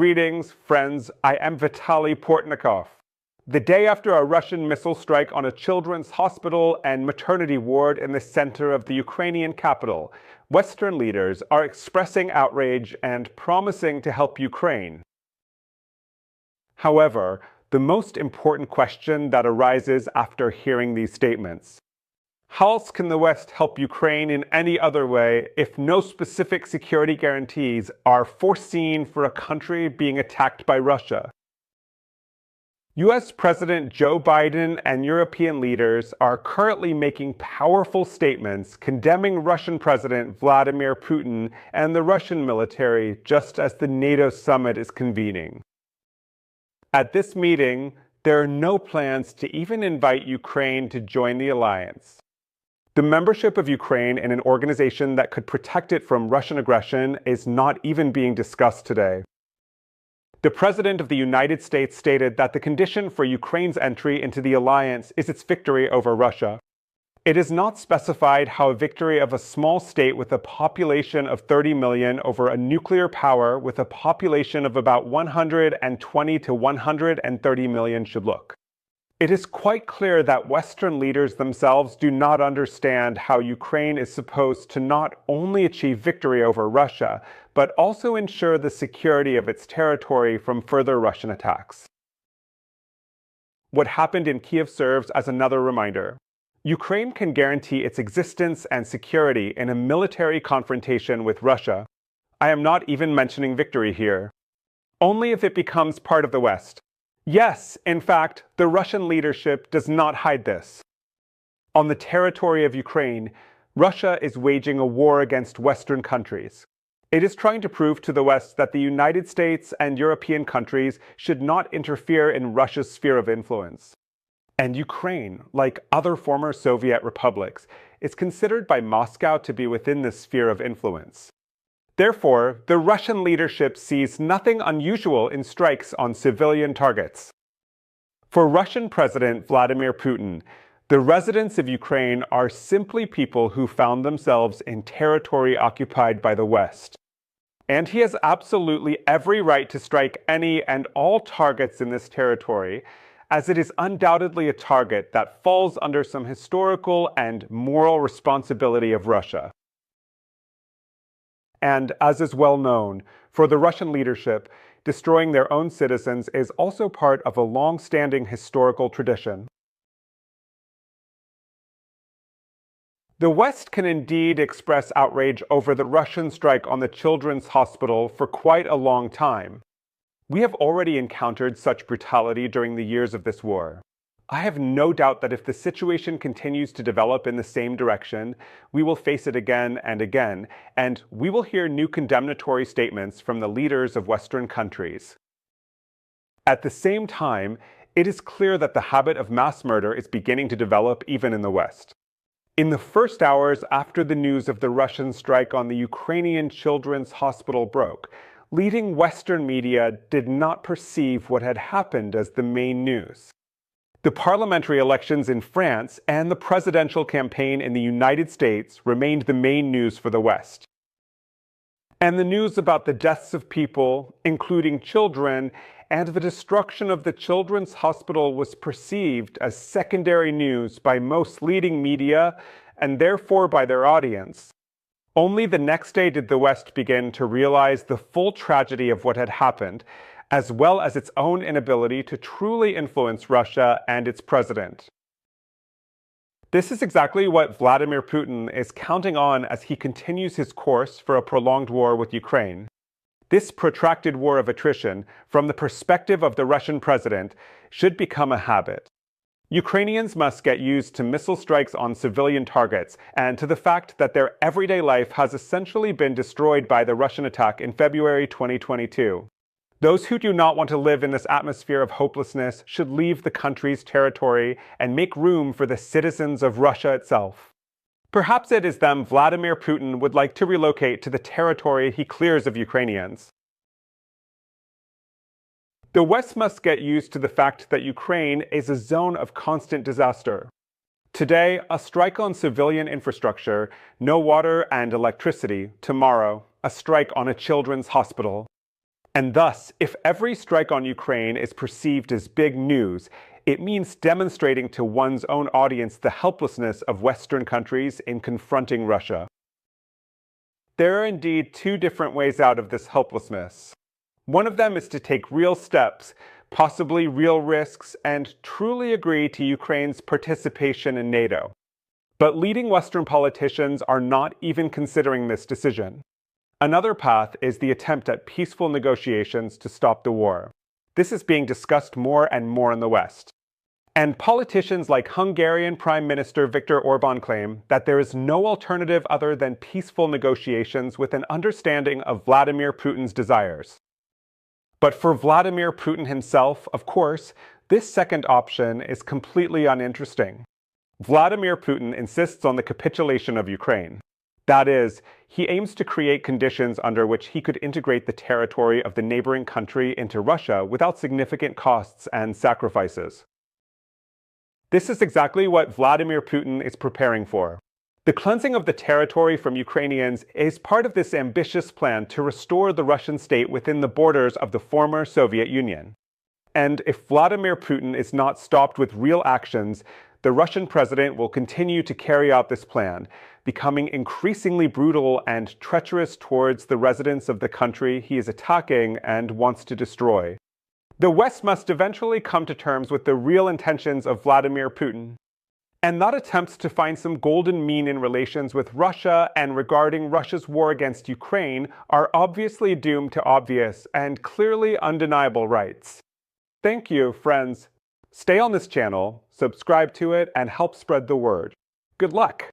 Greetings, friends. I am Vitaly Portnikov. The day after a Russian missile strike on a children's hospital and maternity ward in the center of the Ukrainian capital, Western leaders are expressing outrage and promising to help Ukraine. However, the most important question that arises after hearing these statements: how else can the West help Ukraine in any other way if no specific security guarantees are foreseen for a country being attacked by Russia? US President Joe Biden and European leaders are currently making powerful statements condemning Russian President Vladimir Putin and the Russian military just as the NATO summit is convening. At this meeting, there are no plans to even invite Ukraine to join the alliance. The membership of Ukraine in an organization that could protect it from Russian aggression is not even being discussed today. The President of the United States stated that the condition for Ukraine's entry into the alliance is its victory over Russia. It is not specified how a victory of a small state with a population of 30 million over a nuclear power with a population of about 120 to 130 million should look. It is quite clear that Western leaders themselves do not understand how Ukraine is supposed to not only achieve victory over Russia, but also ensure the security of its territory from further Russian attacks. What happened in Kiev serves as another reminder. Ukraine can guarantee its existence and security in a military confrontation with Russia. I am not even mentioning victory here. Only if it becomes part of the West. Yes, in fact, the Russian leadership does not hide this. On the territory of Ukraine, Russia is waging a war against Western countries. It is trying to prove to the West that the United States and European countries should not interfere in Russia's sphere of influence. And Ukraine, like other former Soviet republics, is considered by Moscow to be within this sphere of influence. Therefore, the Russian leadership sees nothing unusual in strikes on civilian targets. For Russian President Vladimir Putin, the residents of Ukraine are simply people who found themselves in territory occupied by the West. And he has absolutely every right to strike any and all targets in this territory, as it is undoubtedly a target that falls under some historical and moral responsibility of Russia. And as is well known, for the Russian leadership, destroying their own citizens is also part of a long-standing historical tradition. The West can indeed express outrage over the Russian strike on the children's hospital for quite a long time. We have already encountered such brutality during the years of this war. I have no doubt that if the situation continues to develop in the same direction, we will face it again and again, and we will hear new condemnatory statements from the leaders of Western countries. At the same time, it is clear that the habit of mass murder is beginning to develop even in the West. In the first hours after the news of the Russian strike on the Ukrainian children's hospital broke, leading Western media did not perceive what had happened as the main news. The parliamentary elections in France and the presidential campaign in the United States remained the main news for the West. And the news about the deaths of people, including children, and the destruction of the children's hospital was perceived as secondary news by most leading media and therefore by their audience. Only the next day did the West begin to realize the full tragedy of what had happened, as well as its own inability to truly influence Russia and its president. This is exactly what Vladimir Putin is counting on as he continues his course for a prolonged war with Ukraine. This protracted war of attrition, from the perspective of the Russian president, should become a habit. Ukrainians must get used to missile strikes on civilian targets and to the fact that their everyday life has essentially been destroyed by the Russian attack in February 2022. Those who do not want to live in this atmosphere of hopelessness should leave the country's territory and make room for the citizens of Russia itself. Perhaps it is them Vladimir Putin would like to relocate to the territory he clears of Ukrainians. The West must get used to the fact that Ukraine is a zone of constant disaster. Today, a strike on civilian infrastructure, no water and electricity. Tomorrow, a strike on a children's hospital. And thus, if every strike on Ukraine is perceived as big news, it means demonstrating to one's own audience the helplessness of Western countries in confronting Russia. There are indeed two different ways out of this helplessness. One of them is to take real steps, possibly real risks, and truly agree to Ukraine's participation in NATO. But leading Western politicians are not even considering this decision. Another path is the attempt at peaceful negotiations to stop the war. This is being discussed more and more in the West. And politicians like Hungarian Prime Minister Viktor Orbán claim that there is no alternative other than peaceful negotiations with an understanding of Vladimir Putin's desires. But for Vladimir Putin himself, of course, this second option is completely uninteresting. Vladimir Putin insists on the capitulation of Ukraine. That is, he aims to create conditions under which he could integrate the territory of the neighboring country into Russia without significant costs and sacrifices. This is exactly what Vladimir Putin is preparing for. The cleansing of the territory from Ukrainians is part of this ambitious plan to restore the Russian state within the borders of the former Soviet Union. And if Vladimir Putin is not stopped with real actions, the Russian president will continue to carry out this plan, becoming increasingly brutal and treacherous towards the residents of the country he is attacking and wants to destroy. The West must eventually come to terms with the real intentions of Vladimir Putin, and not attempts to find some golden mean in relations with Russia and regarding Russia's war against Ukraine are obviously doomed to obvious and clearly undeniable rights. Thank you, friends. Stay on this channel, subscribe to it, and help spread the word. Good luck!